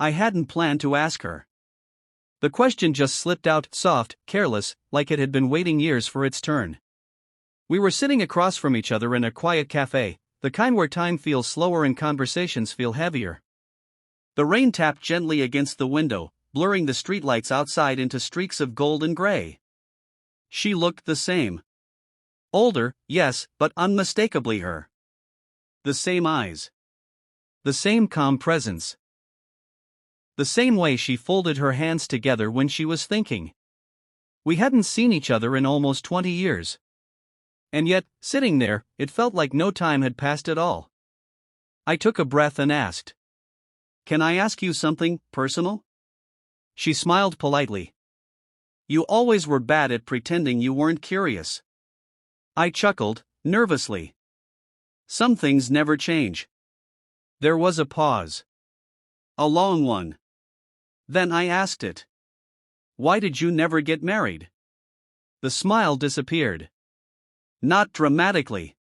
I hadn't planned to ask her. The question just slipped out, soft, careless, like it had been waiting years for its turn. We were sitting across from each other in a quiet cafe, the kind where time feels slower and conversations feel heavier. The rain tapped gently against the window, blurring the streetlights outside into streaks of gold and gray. She looked the same. Older, yes, but unmistakably her. The same eyes. The same calm presence. The same way she folded her hands together when she was thinking. We hadn't seen each other in almost 20 years. And yet, sitting there, it felt like no time had passed at all. I took a breath and asked, "Can I ask you something personal?" She smiled politely. "You always were bad at pretending you weren't curious." I chuckled, nervously. Some things never change. There was a pause. A long one. Then I asked it. "Why did you never get married?" The smile disappeared. Not dramatically.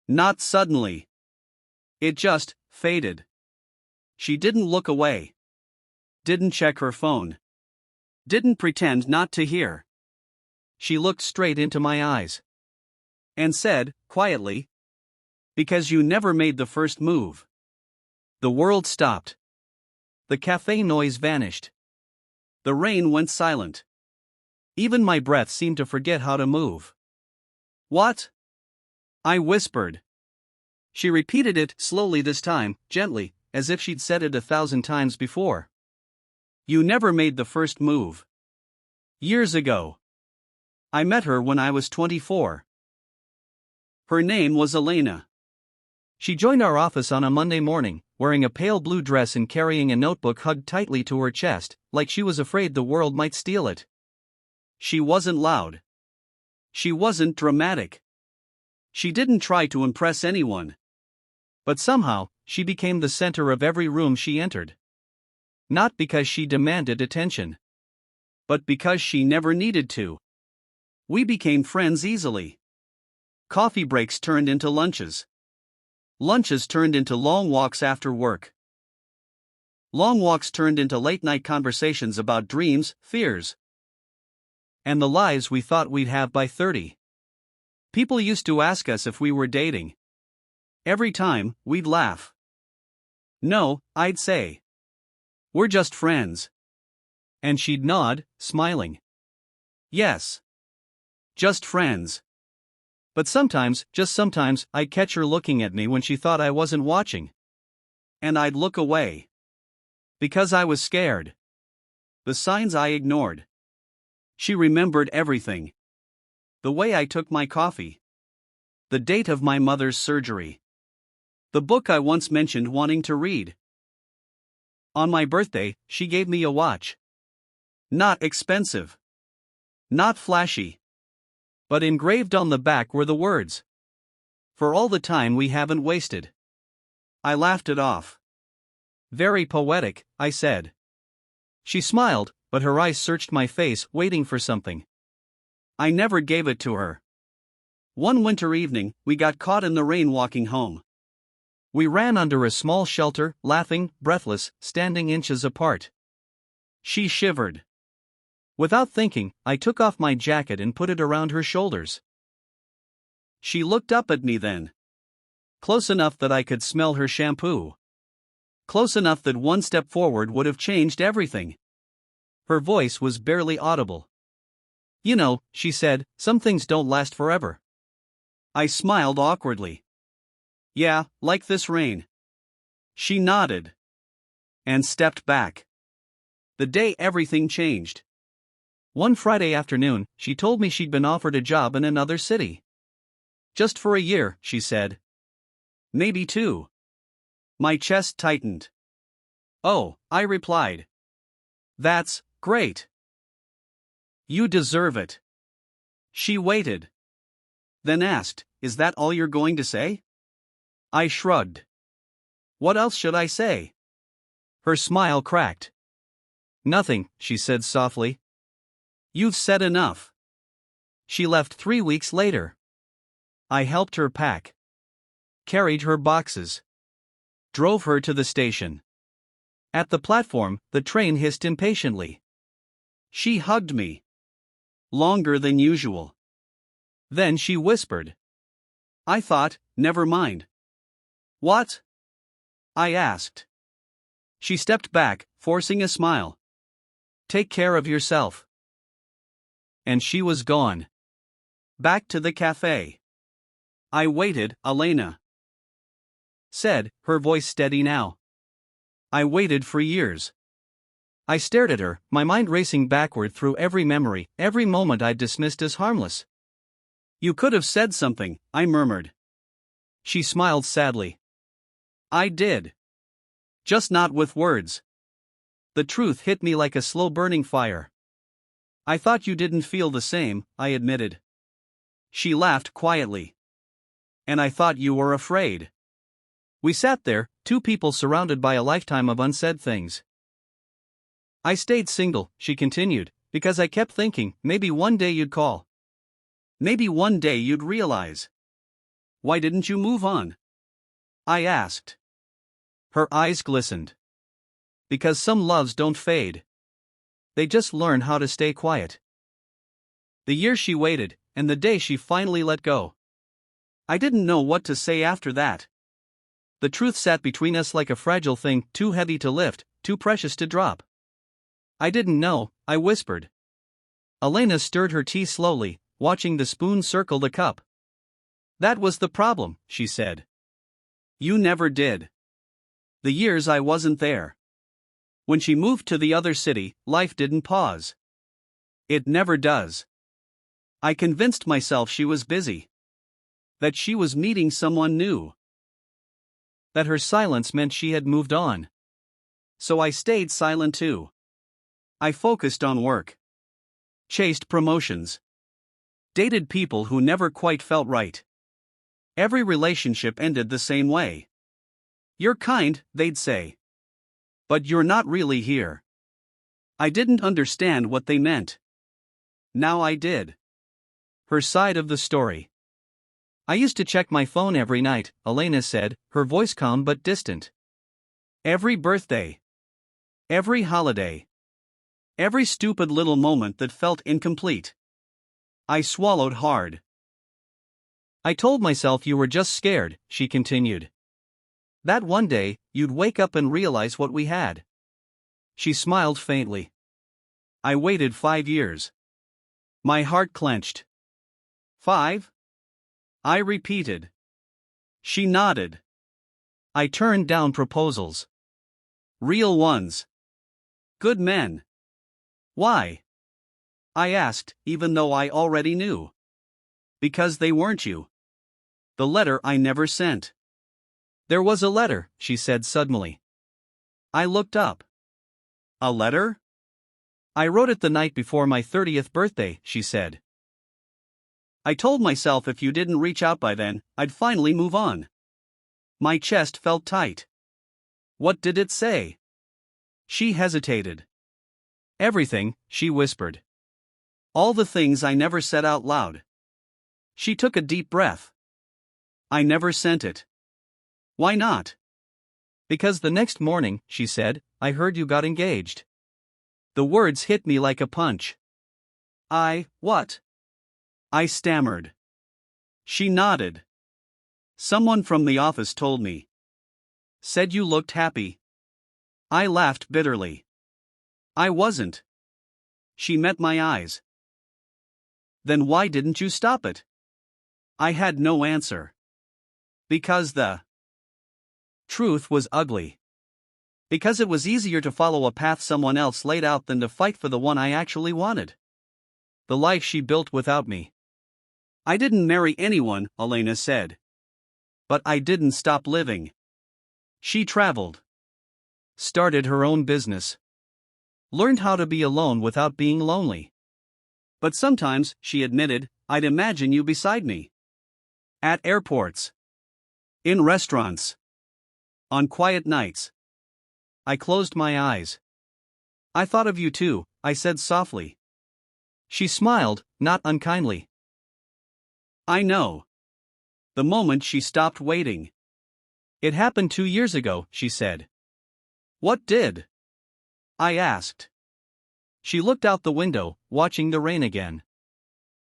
Not suddenly. It just faded. She didn't look away. Didn't check her phone. Didn't pretend not to hear. She looked straight into my eyes. And said, quietly, "Because you never made the first move." The world stopped. The cafe noise vanished. The rain went silent. Even my breath seemed to forget how to move. "What?" I whispered. She repeated it slowly this time, gently, as if she'd said it 1,000 times before. "You never made the first move. Years ago. I met her when I was 24. Her name was Elena. She joined our office on a Monday morning, wearing a pale blue dress and carrying a notebook hugged tightly to her chest, like she was afraid the world might steal it. She wasn't loud. She wasn't dramatic. She didn't try to impress anyone. But somehow, she became the center of every room she entered. Not because she demanded attention, but because she never needed to. We became friends easily. Coffee breaks turned into lunches. Lunches turned into long walks after work. Long walks turned into late-night conversations about dreams, fears, and the lives we thought we'd have by 30. People used to ask us if we were dating. Every time, we'd laugh. "No," I'd say. "We're just friends." And she'd nod, smiling. "Yes. Just friends." But sometimes, just sometimes, I'd catch her looking at me when she thought I wasn't watching. And I'd look away. Because I was scared. The signs I ignored. She remembered everything. The way I took my coffee. The date of my mother's surgery. The book I once mentioned wanting to read. On my birthday, she gave me a watch. Not expensive. Not flashy. But engraved on the back were the words, "For all the time we haven't wasted." I laughed it off. "Very poetic," I said. She smiled, but her eyes searched my face, waiting for something. I never gave it to her. One winter evening, we got caught in the rain walking home. We ran under a small shelter, laughing, breathless, standing inches apart. She shivered. Without thinking, I took off my jacket and put it around her shoulders. She looked up at me then. Close enough that I could smell her shampoo. Close enough that one step forward would have changed everything. Her voice was barely audible. "You know," she said, "some things don't last forever." I smiled awkwardly. "Yeah, like this rain." She nodded. And stepped back. The day everything changed. One Friday afternoon, she told me she'd been offered a job in another city. "Just for a year," she said. "Maybe 2. My chest tightened. "Oh," I replied. "That's great. You deserve it." She waited. Then asked, "Is that all you're going to say?" I shrugged. "What else should I say?" Her smile cracked. "Nothing," she said softly. "You've said enough." She left 3 weeks later. I helped her pack. Carried her boxes. Drove her to the station. At the platform, the train hissed impatiently. She hugged me. Longer than usual. Then she whispered. I thought, never mind. What? I asked. She stepped back, forcing a smile. Take care of yourself. And she was gone. Back to the cafe. I waited, Elena said, her voice steady now. I waited for years. I stared at her, my mind racing backward through every memory, every moment I'd dismissed as harmless. You could have said something, I murmured. She smiled sadly. I did. Just not with words. The truth hit me like a slow-burning fire. I thought you didn't feel the same, I admitted. She laughed quietly. And I thought you were afraid. We sat there, two people surrounded by a lifetime of unsaid things. I stayed single, she continued, because I kept thinking, maybe one day you'd call. Maybe one day you'd realize. Why didn't you move on? I asked. Her eyes glistened. Because some loves don't fade. They just learn how to stay quiet. The year she waited, and the day she finally let go. I didn't know what to say after that. The truth sat between us like a fragile thing, too heavy to lift, too precious to drop. I didn't know, I whispered. Elena stirred her tea slowly, watching the spoon circle the cup. That was the problem, she said. You never did. The years I wasn't there. When she moved to the other city, life didn't pause. It never does. I convinced myself she was busy. That she was meeting someone new. That her silence meant she had moved on. So I stayed silent too. I focused on work. Chased promotions. Dated people who never quite felt right. Every relationship ended the same way. You're kind, they'd say. But you're not really here. I didn't understand what they meant. Now I did. Her side of the story. I used to check my phone every night, Elena said, her voice calm but distant. Every birthday. Every holiday. Every stupid little moment that felt incomplete. I swallowed hard. I told myself you were just scared, she continued. That one day, you'd wake up and realize what we had. She smiled faintly. I waited 5 years. My heart clenched. 5? I repeated. She nodded. I turned down proposals. Real ones. Good men. Why? I asked, even though I already knew. Because they weren't you. The letter I never sent. There was a letter, she said suddenly. I looked up. A letter? I wrote it the night before my 30th birthday, she said. I told myself if you didn't reach out by then, I'd finally move on. My chest felt tight. What did it say? She hesitated. Everything, she whispered. All the things I never said out loud. She took a deep breath. I never sent it. Why not? Because the next morning, she said, I heard you got engaged. The words hit me like a punch. What? I stammered. She nodded. Someone from the office told me. Said you looked happy. I laughed bitterly. I wasn't. She met my eyes. Then why didn't you stop it? I had no answer. Because the truth was ugly. Because it was easier to follow a path someone else laid out than to fight for the one I actually wanted. The life she built without me. I didn't marry anyone, Elena said. But I didn't stop living. She traveled. Started her own business. Learned how to be alone without being lonely. But sometimes, she admitted, I'd imagine you beside me. At airports. In restaurants. On quiet nights. I closed my eyes. I thought of you too, I said softly. She smiled, not unkindly. I know. The moment she stopped waiting. It happened 2 years ago, she said. What did? I asked. She looked out the window, watching the rain again.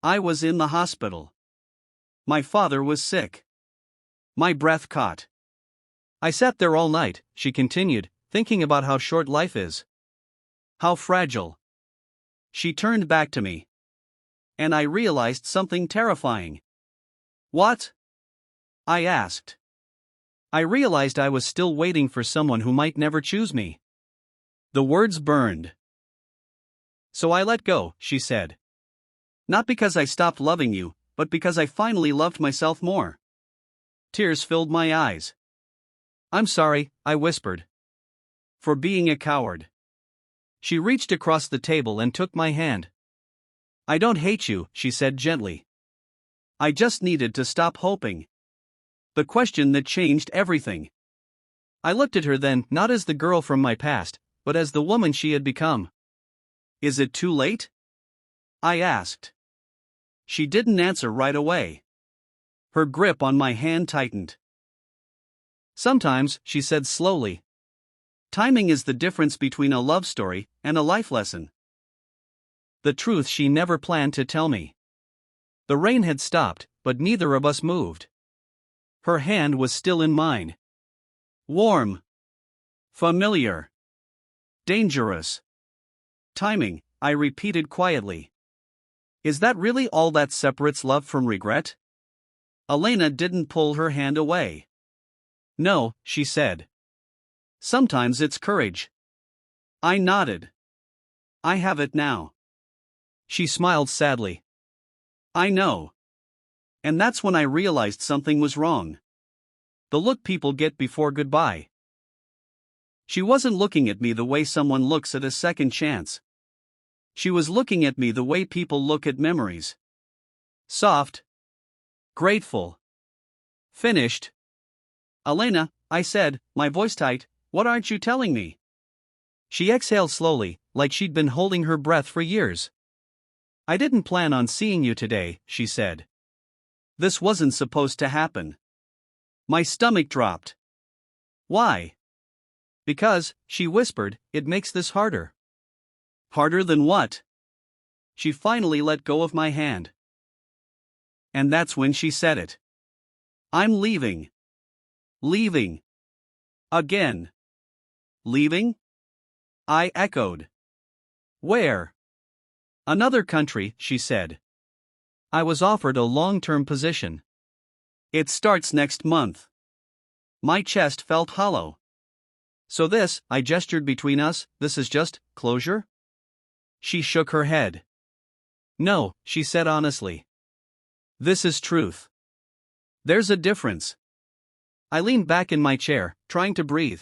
I was in the hospital. My father was sick. My breath caught. I sat there all night, she continued, thinking about how short life is. How fragile. She turned back to me. And I realized something terrifying. What? I asked. I realized I was still waiting for someone who might never choose me. The words burned. So I let go, she said. Not because I stopped loving you, but because I finally loved myself more. Tears filled my eyes. I'm sorry, I whispered. For being a coward. She reached across the table and took my hand. I don't hate you, she said gently. I just needed to stop hoping. The question that changed everything. I looked at her then, not as the girl from my past, but as the woman she had become. Is it too late? I asked. She didn't answer right away. Her grip on my hand tightened. Sometimes, she said slowly. Timing is the difference between a love story and a life lesson. The truth she never planned to tell me. The rain had stopped, but neither of us moved. Her hand was still in mine. Warm. Familiar. Dangerous. Timing, I repeated quietly. Is that really all that separates love from regret? Elena didn't pull her hand away. No, she said. Sometimes it's courage. I nodded. I have it now. She smiled sadly. I know. And that's when I realized something was wrong. The look people get before goodbye. She wasn't looking at me the way someone looks at a second chance. She was looking at me the way people look at memories. Soft. Grateful. Finished. Elena, I said, my voice tight, what aren't you telling me? She exhaled slowly, like she'd been holding her breath for years. I didn't plan on seeing you today, she said. This wasn't supposed to happen. My stomach dropped. Why? Because, she whispered, it makes this harder. Harder than what? She finally let go of my hand. And that's when she said it. I'm leaving. Leaving. Again. Leaving? I echoed. Where? Another country, she said. I was offered a long-term position. It starts next month. My chest felt hollow. So this, I gestured between us, this is just closure? She shook her head. No, she said honestly. This is truth. There's a difference. I leaned back in my chair, trying to breathe.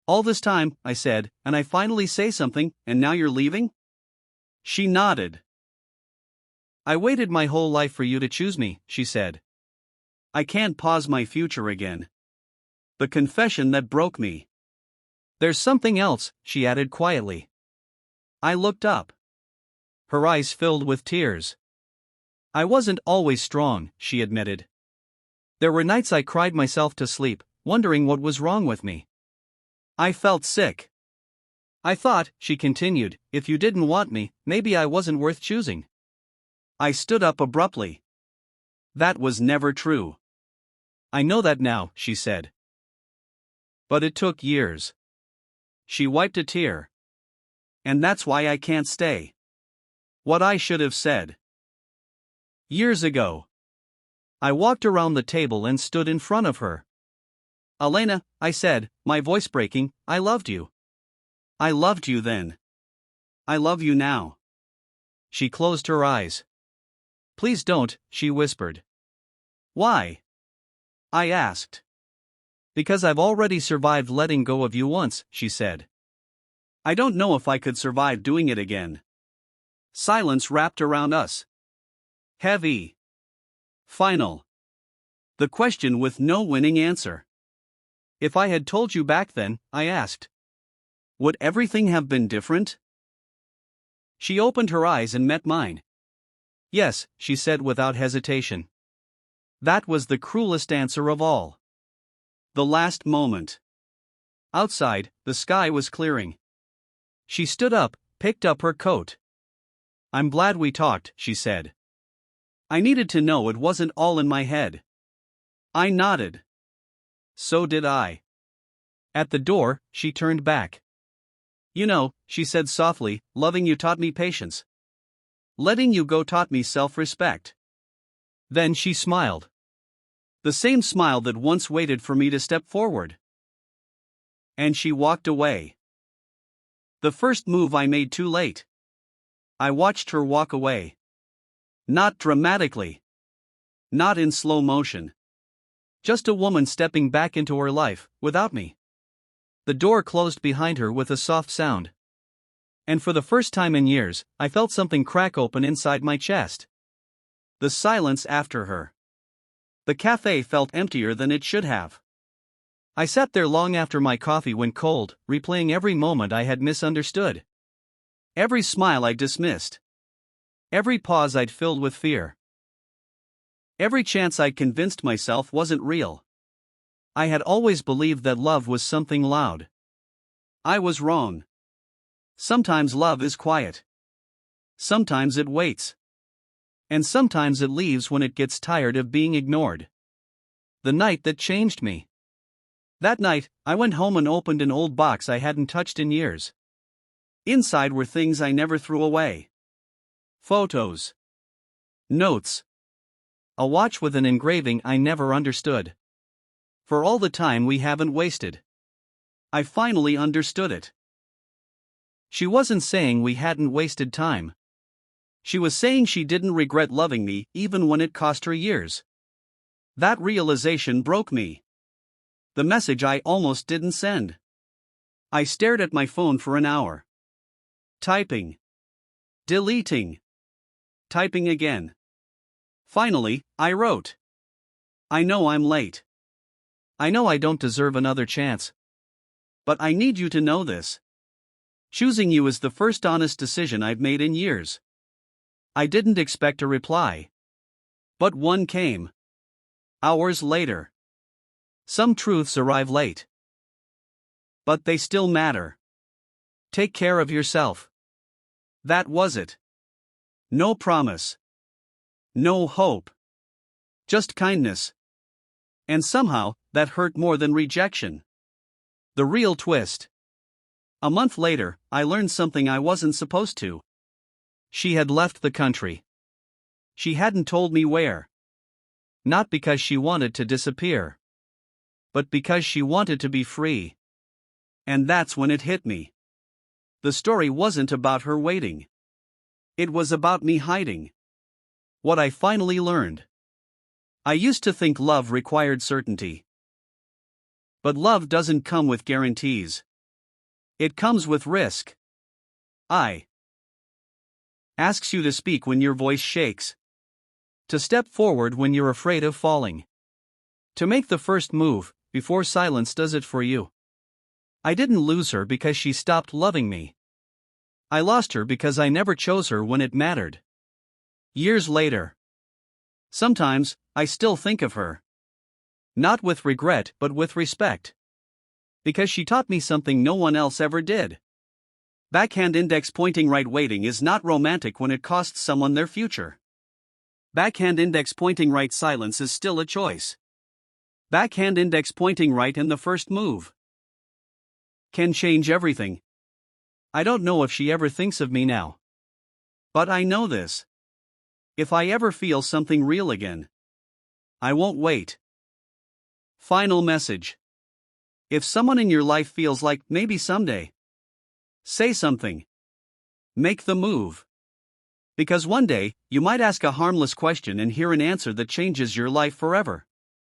All this time, I said, and I finally say something, and now you're leaving? She nodded. I waited my whole life for you to choose me, she said. I can't pause my future again. The confession that broke me. There's something else, she added quietly. I looked up. Her eyes filled with tears. I wasn't always strong, she admitted. There were nights I cried myself to sleep, wondering what was wrong with me. I felt sick. I thought, she continued, if you didn't want me, maybe I wasn't worth choosing. I stood up abruptly. That was never true. I know that now, she said. But it took years. She wiped a tear. And that's why I can't stay. What I should have said. Years ago. I walked around the table and stood in front of her. Elena, I said, my voice breaking, I loved you. I loved you then. I love you now. She closed her eyes. Please don't, she whispered. Why? I asked. Because I've already survived letting go of you once, she said. I don't know if I could survive doing it again. Silence wrapped around us. Heavy. Final. The question with no winning answer. If I had told you back then, I asked, would everything have been different? She opened her eyes and met mine. Yes, she said without hesitation. That was the cruelest answer of all. The last moment. Outside, the sky was clearing. She stood up, picked up her coat. "I'm glad we talked," she said. "I needed to know it wasn't all in my head." I nodded. So did I. At the door, she turned back. "You know," she said softly, "loving you taught me patience. Letting you go taught me self-respect." Then she smiled. The same smile that once waited for me to step forward. And she walked away. The first move I made too late. I watched her walk away. Not dramatically. Not in slow motion. Just a woman stepping back into her life, without me. The door closed behind her with a soft sound. And for the first time in years, I felt something crack open inside my chest. The silence after her. The cafe felt emptier than it should have. I sat there long after my coffee went cold, replaying every moment I had misunderstood. Every smile I'd dismissed. Every pause I'd filled with fear. Every chance I'd convinced myself wasn't real. I had always believed that love was something loud. I was wrong. Sometimes love is quiet. Sometimes it waits. And sometimes it leaves when it gets tired of being ignored. The night that changed me. That night, I went home and opened an old box I hadn't touched in years. Inside were things I never threw away. Photos. Notes. A watch with an engraving I never understood. For all the time we haven't wasted. I finally understood it. She wasn't saying we hadn't wasted time. She was saying she didn't regret loving me even when it cost her years. That realization broke me. The message I almost didn't send. I stared at my phone for an hour. Typing. Deleting. Typing again. Finally, I wrote. "I know I'm late. I know I don't deserve another chance. But I need you to know this. Choosing you is the first honest decision I've made in years." I didn't expect a reply. But one came. Hours later. Some truths arrive late. But they still matter. Take care of yourself. That was it. No promise. No hope. Just kindness. And somehow, that hurt more than rejection. The real twist. A month later, I learned something I wasn't supposed to. She had left the country. She hadn't told me where. Not because she wanted to disappear. But because she wanted to be free. And that's when it hit me. The story wasn't about her waiting. It was about me hiding. What I finally learned. I used to think love required certainty. But love doesn't come with guarantees. It comes with risk. I asks you to speak when your voice shakes. To step forward when you're afraid of falling. To make the first move, before silence does it for you. I didn't lose her because she stopped loving me. I lost her because I never chose her when it mattered. Years later. Sometimes, I still think of her. Not with regret but with respect. Because she taught me something no one else ever did. Backhand index pointing right waiting is not romantic when it costs someone their future. Backhand index pointing right silence is still a choice. Backhand index pointing right in the first move can change everything. I don't know if she ever thinks of me now. But I know this. If I ever feel something real again, I won't wait. Final message. If someone in your life feels like maybe someday, say something. Make the move. Because one day, you might ask a harmless question and hear an answer that changes your life forever.